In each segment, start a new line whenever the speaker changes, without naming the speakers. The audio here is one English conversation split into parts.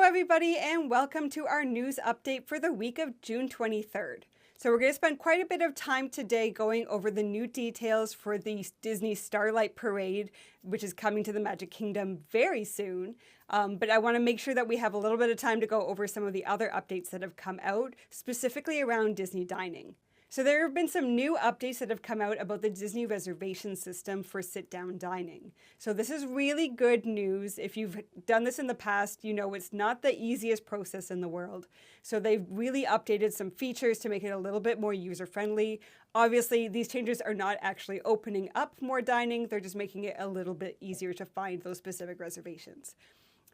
everybody, and welcome to our news update for the week of June 23rd. So we're going to spend quite a bit of time today going over the new details for the Disney Starlight Parade, which is coming to the Magic Kingdom very soon. But I want to make sure that we have a little bit of time to go over some of the other updates that have come out, specifically around Disney dining. So there have been some new updates that have come out about the Disney reservation system for sit-down dining. So this is really good news. If you've done this in the past, you know it's not the easiest process in the world. So they've really updated some features to make it a little bit more user-friendly. Obviously, these changes are not actually opening up more dining. They're just making it a little bit easier to find those specific reservations.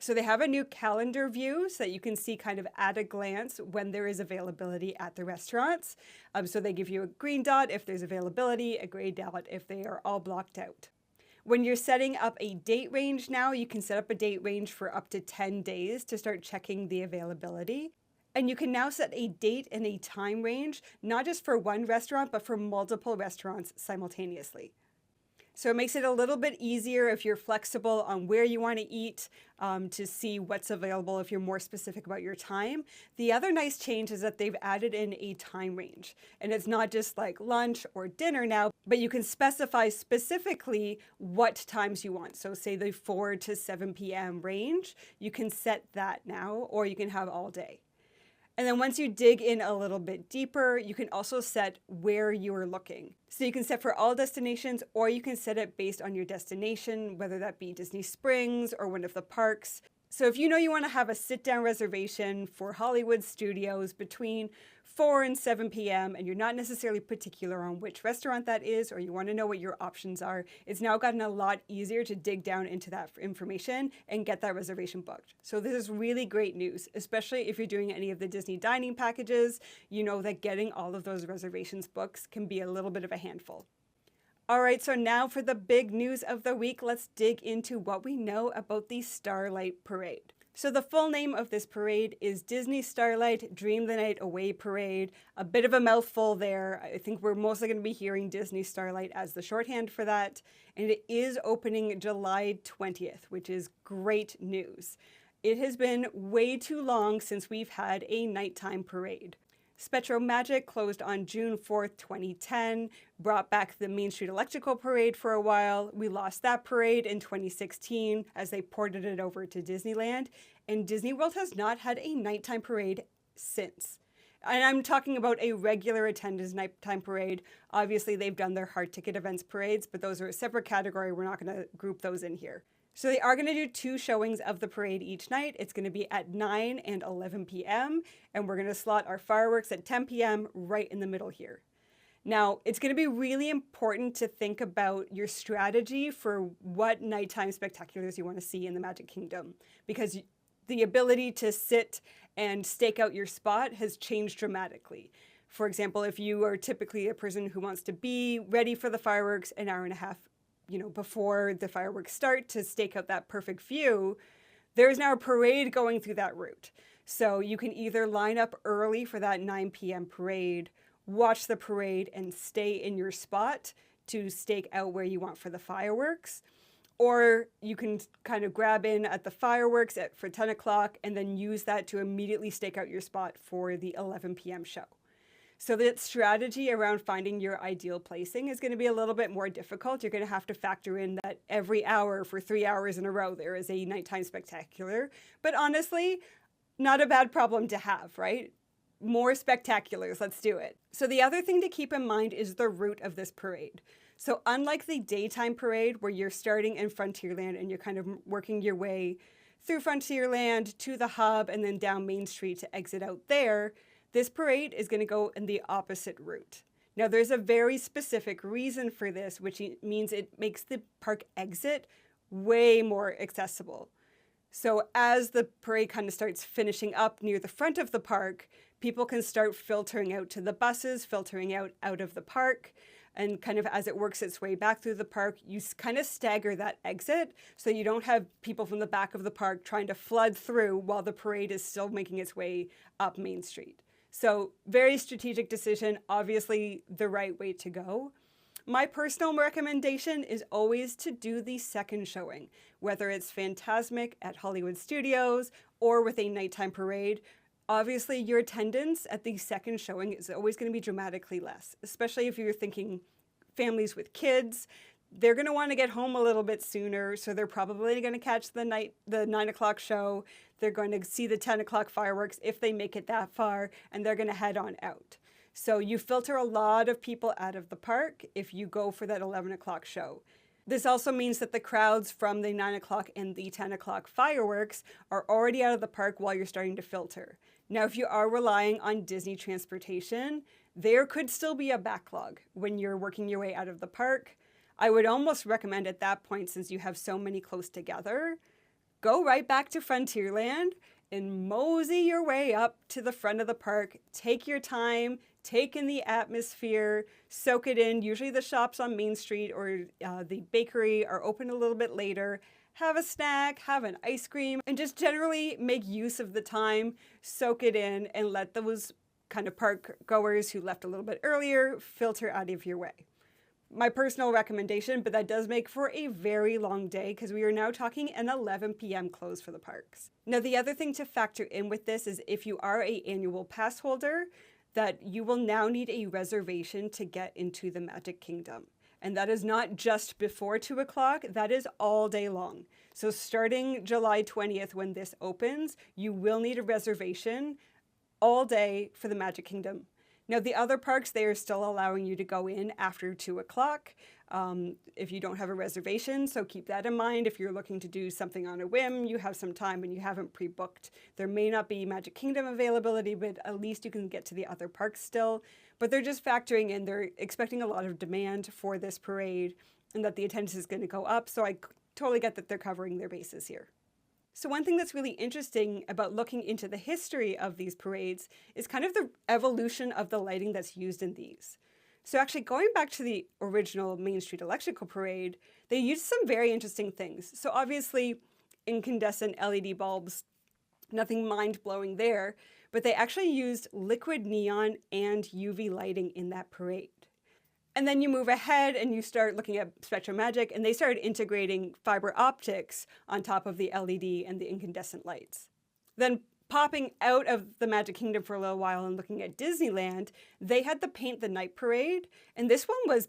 So they have a new calendar view so that you can see kind of at a glance when there is availability at the restaurants. So they give you a green dot if there's availability, a gray dot if they are all blocked out. When you're setting up a date range now, you can set up a date range for up to 10 days to start checking the availability. And you can now set a date and a time range, not just for one restaurant, but for multiple restaurants simultaneously. So it makes it a little bit easier if you're flexible on where you want to eat to see what's available if you're more specific about your time. The other nice change is that they've added in a time range. And it's not just like lunch or dinner now, but you can specify specifically what times you want. So say the 4 to 7 p.m. range, you can set that now, or you can have all day. And then once you dig in a little bit deeper, you can also set where you are looking. So you can set for all destinations, or you can set it based on your destination, whether that be Disney Springs or one of the parks. So if you know you want to have a sit-down reservation for Hollywood Studios between 4 and 7 p.m. and you're not necessarily particular on which restaurant that is, or you want to know what your options are, it's now gotten a lot easier to dig down into that information and get that reservation booked. So this is really great news, especially if you're doing any of the Disney dining packages. You know that getting all of those reservations booked can be a little bit of a handful. All right, so now for the big news of the week, let's dig into what we know about the Starlight Parade. So the full name of this parade is Disney Starlight Dream the Night Away Parade. A bit of a mouthful there. I think we're mostly going to be hearing Disney Starlight as the shorthand for that. And it is opening July 20th, which is great news. It has been way too long since we've had a nighttime parade. Spectro Magic closed on June 4th, 2010, brought back the Main Street Electrical Parade for a while. We lost that parade in 2016 as they ported it over to Disneyland, and Disney World has not had a nighttime parade since. And I'm talking about a regular attendance nighttime parade. Obviously, they've done their hard ticket events parades, but those are a separate category. We're not going to group those in here. So they are going to do 2 showings of the parade each night. It's going to be at 9 and 11 p.m. And we're going to slot our fireworks at 10 p.m. right in the middle here. Now, it's going to be really important to think about your strategy for what nighttime spectaculars you want to see in the Magic Kingdom, because the ability to sit and stake out your spot has changed dramatically. For example, if you are typically a person who wants to be ready for the fireworks an hour and a half before the fireworks start to stake out that perfect view, there is now a parade going through that route. So you can either line up early for that 9 p.m. parade, watch the parade, and stay in your spot to stake out where you want for the fireworks. Or you can kind of grab in at the fireworks for 10 o'clock and then use that to immediately stake out your spot for the 11 p.m. show. So that strategy around finding your ideal placing is going to be a little bit more difficult. You're going to have to factor in that every hour for 3 hours in a row there is a nighttime spectacular. But honestly, not a bad problem to have, right? More spectaculars, let's do it. So the other thing to keep in mind is the route of this parade. So unlike the daytime parade where you're starting in Frontierland and you're kind of working your way through Frontierland to the hub and then down Main Street to exit out there, this parade is going to go in the opposite route. Now, there's a very specific reason for this, which means it makes the park exit way more accessible. So as the parade kind of starts finishing up near the front of the park, people can start filtering out to the buses, filtering out of the park, and kind of as it works its way back through the park, you kind of stagger that exit so you don't have people from the back of the park trying to flood through while the parade is still making its way up Main Street. So very strategic decision, obviously the right way to go. My personal recommendation is always to do the second showing, whether it's Fantasmic at Hollywood Studios or with a nighttime parade. Obviously, your attendance at the second showing is always going to be dramatically less, especially if you're thinking families with kids. They're going to want to get home a little bit sooner, so they're probably going to catch the 9 o'clock show. They're going to see the 10 o'clock fireworks if they make it that far, and they're going to head on out. So you filter a lot of people out of the park if you go for that 11 o'clock show. This also means that the crowds from the 9 o'clock and the 10 o'clock fireworks are already out of the park while you're starting to filter. Now, if you are relying on Disney transportation, there could still be a backlog when you're working your way out of the park. I would almost recommend at that point, since you have so many close together, go right back to Frontierland and mosey your way up to the front of the park. Take your time, take in the atmosphere, soak it in. Usually the shops on Main Street or the bakery are open a little bit later. Have a snack, have an ice cream, and just generally make use of the time, soak it in, and let those kind of park goers who left a little bit earlier filter out of your way. My personal recommendation, but that does make for a very long day because we are now talking an 11 p.m. close for the parks. Now, the other thing to factor in with this is if you are an annual pass holder, that you will now need a reservation to get into the Magic Kingdom. And that is not just before 2 o'clock, that is all day long. So starting July 20th when this opens, you will need a reservation all day for the Magic Kingdom. Now, the other parks, they are still allowing you to go in after 2 o'clock if you don't have a reservation. So keep that in mind. If you're looking to do something on a whim, you have some time and you haven't pre-booked. There may not be Magic Kingdom availability, but at least you can get to the other parks still. But they're just factoring in, they're expecting a lot of demand for this parade and that the attendance is going to go up. So I totally get that they're covering their bases here. So one thing that's really interesting about looking into the history of these parades is kind of the evolution of the lighting that's used in these. So actually going back to the original Main Street Electrical Parade, they used some very interesting things. So obviously incandescent LED bulbs, nothing mind-blowing there, but they actually used liquid neon and UV lighting in that parade. And then you move ahead and you start looking at SpectroMagic, and they started integrating fiber optics on top of the LED and the incandescent lights. Then popping out of the Magic Kingdom for a little while and looking at Disneyland, they had the Paint the Night Parade, and this one was,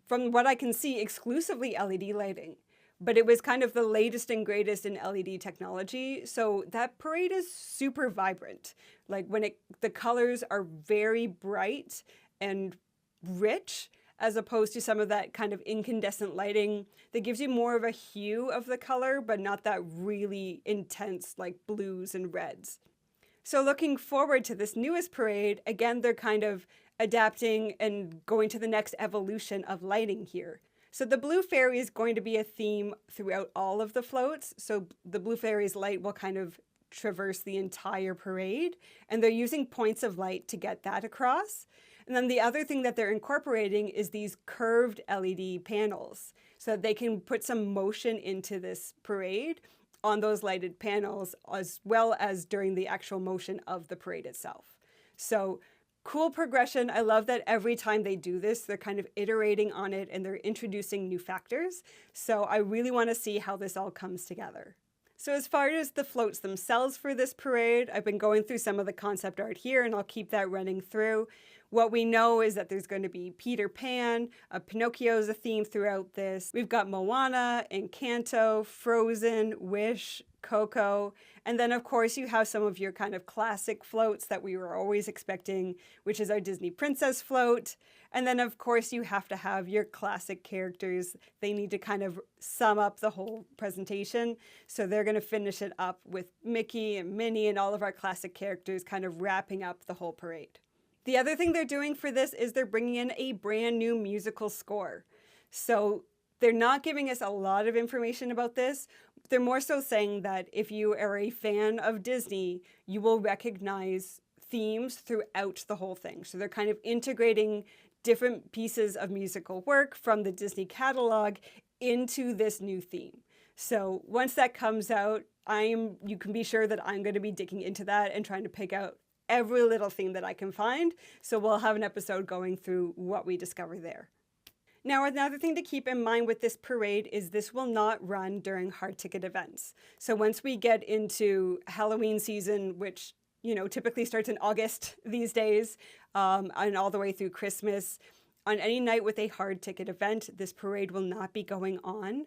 from what I can see, exclusively LED lighting. But it was kind of the latest and greatest in LED technology, so that parade is super vibrant. Like the colors are very bright and rich, as opposed to some of that kind of incandescent lighting that gives you more of a hue of the color, but not that really intense like blues and reds. So looking forward to this newest parade, again, they're kind of adapting and going to the next evolution of lighting here. So the Blue Fairy is going to be a theme throughout all of the floats. So the Blue Fairy's light will kind of traverse the entire parade, and they're using points of light to get that across. And then the other thing that they're incorporating is these curved LED panels so that they can put some motion into this parade on those lighted panels, as well as during the actual motion of the parade itself. So cool progression. I love that every time they do this, they're kind of iterating on it and they're introducing new factors. So I really want to see how this all comes together. So as far as the floats themselves for this parade, I've been going through some of the concept art here and I'll keep that running through. What we know is that there's going to be Peter Pan, Pinocchio is a theme throughout this. We've got Moana, Encanto, Frozen, Wish, Coco, and then of course you have some of your kind of classic floats that we were always expecting, which is our Disney Princess float. And then of course you have to have your classic characters. They need to kind of sum up the whole presentation. So they're going to finish it up with Mickey and Minnie and all of our classic characters kind of wrapping up the whole parade. The other thing they're doing for this is they're bringing in a brand new musical score. So they're not giving us a lot of information about this. They're more so saying that if you are a fan of Disney, you will recognize themes throughout the whole thing. So they're kind of integrating different pieces of musical work from the Disney catalog into this new theme. So once that comes out, you can be sure that I'm going to be digging into that and trying to pick out every little theme that I can find. So we'll have an episode going through what we discover there. Now, another thing to keep in mind with this parade is this will not run during hard ticket events. So once we get into Halloween season, which typically starts in August these days, and all the way through Christmas, on any night with a hard ticket event, this parade will not be going on.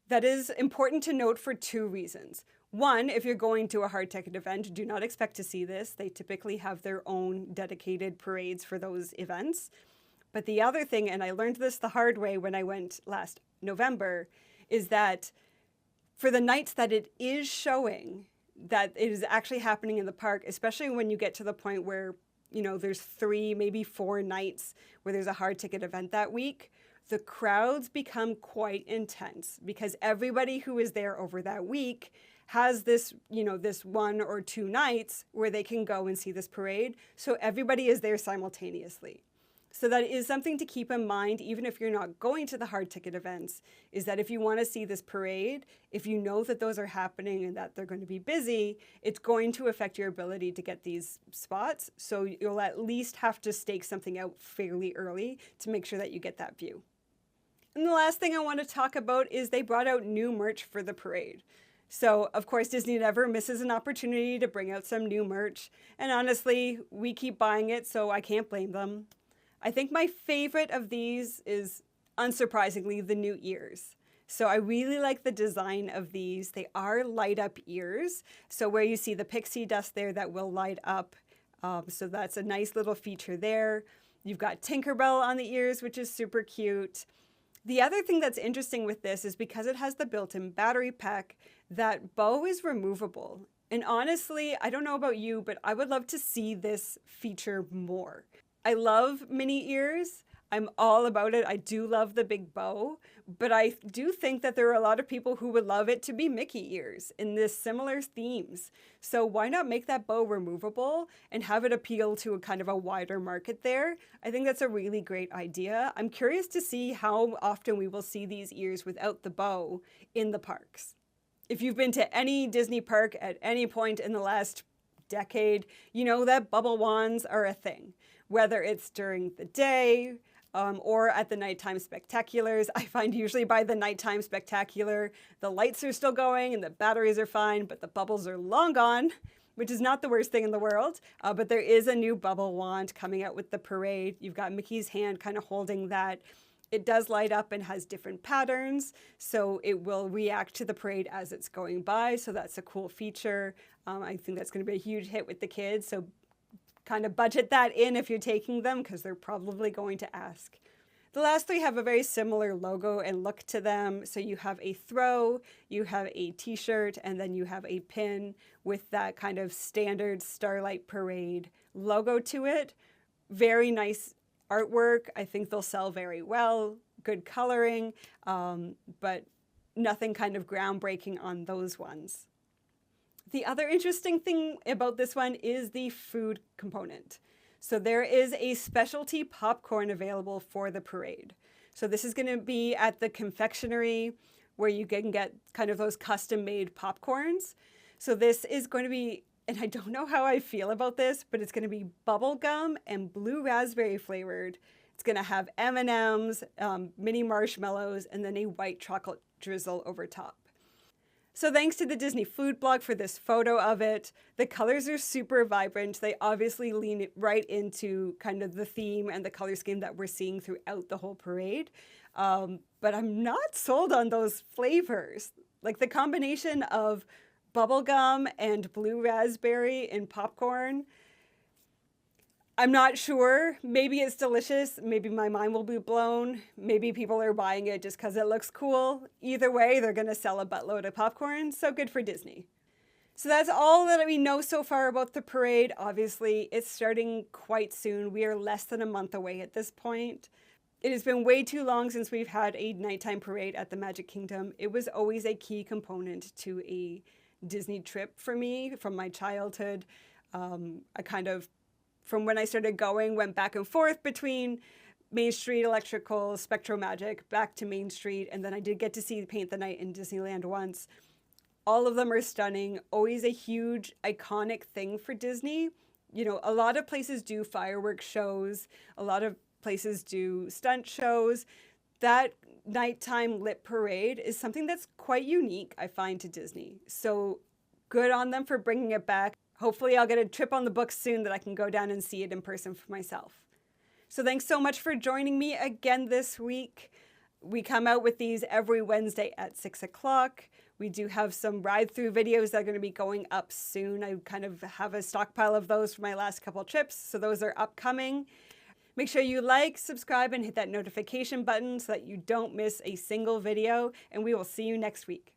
That is important to note for two reasons. One, if you're going to a hard ticket event, do not expect to see this. They typically have their own dedicated parades for those events. But the other thing, and I learned this the hard way when I went last November, is that for the nights that it is showing, that it is actually happening in the park, especially when you get to the point where, there's 3, maybe 4 nights where there's a hard ticket event that week, the crowds become quite intense because everybody who is there over that week has this, this 1 or 2 nights where they can go and see this parade. So everybody is there simultaneously. So that is something to keep in mind, even if you're not going to the hard ticket events, is that if you want to see this parade, if you know that those are happening and that they're going to be busy, it's going to affect your ability to get these spots. So you'll at least have to stake something out fairly early to make sure that you get that view. And the last thing I want to talk about is they brought out new merch for the parade. So, of course, Disney never misses an opportunity to bring out some new merch. And honestly, we keep buying it, so I can't blame them. I think my favorite of these is, unsurprisingly, the new ears. So I really like the design of these. They are light up ears. So where you see the pixie dust there, that will light up. So that's a nice little feature there. You've got Tinkerbell on the ears, which is super cute. The other thing that's interesting with this is because it has the built-in battery pack, that bow is removable. And honestly, I don't know about you, but I would love to see this feature more. I love mini ears. I'm all about it. I do love the big bow, but I do think that there are a lot of people who would love it to be Mickey ears in this similar themes. So why not make that bow removable and have it appeal to a kind of a wider market there? I think that's a really great idea. I'm curious to see how often we will see these ears without the bow in the parks. If you've been to any Disney park at any point in the last decade, you know that bubble wands are a thing. Whether it's during the day or at the nighttime spectaculars. I find usually by the nighttime spectacular, the lights are still going and the batteries are fine, but the bubbles are long gone, which is not the worst thing in the world. But there is a new bubble wand coming out with the parade. You've got Mickey's hand kind of holding that. It does light up and has different patterns, so it will react to the parade as it's going by. So that's a cool feature. I think that's going to be a huge hit with the kids. So kind of budget that in if you're taking them because they're probably going to ask. The last 3 have a very similar logo and look to them. So you have a throw, you have a t-shirt, and then you have a pin with that kind of standard Starlight Parade logo to it. Very nice artwork. I think they'll sell very well. Good coloring, but nothing kind of groundbreaking on those ones. The other interesting thing about this one is the food component. So there is a specialty popcorn available for the parade. So this is going to be at the confectionery where you can get kind of those custom-made popcorns. So this is going to be, and I don't know how I feel about this, but it's going to be bubblegum and blue raspberry flavored. It's going to have M&Ms, mini marshmallows, and then a white chocolate drizzle over top. So thanks to the Disney Food Blog for this photo of it. The colors are super vibrant. They obviously lean right into kind of the theme and the color scheme that we're seeing throughout the whole parade. But I'm not sold on those flavors. Like the combination of bubblegum and blue raspberry in popcorn, I'm not sure. Maybe it's delicious. Maybe my mind will be blown. Maybe people are buying it just because it looks cool. Either way, they're going to sell a buttload of popcorn, so good for Disney. So that's all that we know so far about the parade. Obviously, it's starting quite soon. We are less than a month away at this point. It has been way too long since we've had a nighttime parade at the Magic Kingdom. It was always a key component to a Disney trip for me from my childhood. I kind of, from when I started going, went back and forth between Main Street Electrical, Spectro Magic, back to Main Street, and then I did get to see Paint the Night in Disneyland once. All of them are stunning, always a huge, iconic thing for Disney. You know, a lot of places do fireworks shows, a lot of places do stunt shows. that nighttime lit parade is something that's quite unique, I find, to Disney. So good on them for bringing it back. Hopefully I'll get a trip on the books soon that I can go down and see it in person for myself. So thanks so much for joining me again this week. We come out with these every Wednesday at 6 o'clock. We do have some ride-through videos that are going to be going up soon. I kind of have a stockpile of those for my last couple trips, so those are upcoming. Make sure you like, subscribe, and hit that notification button so that you don't miss a single video, and we will see you next week.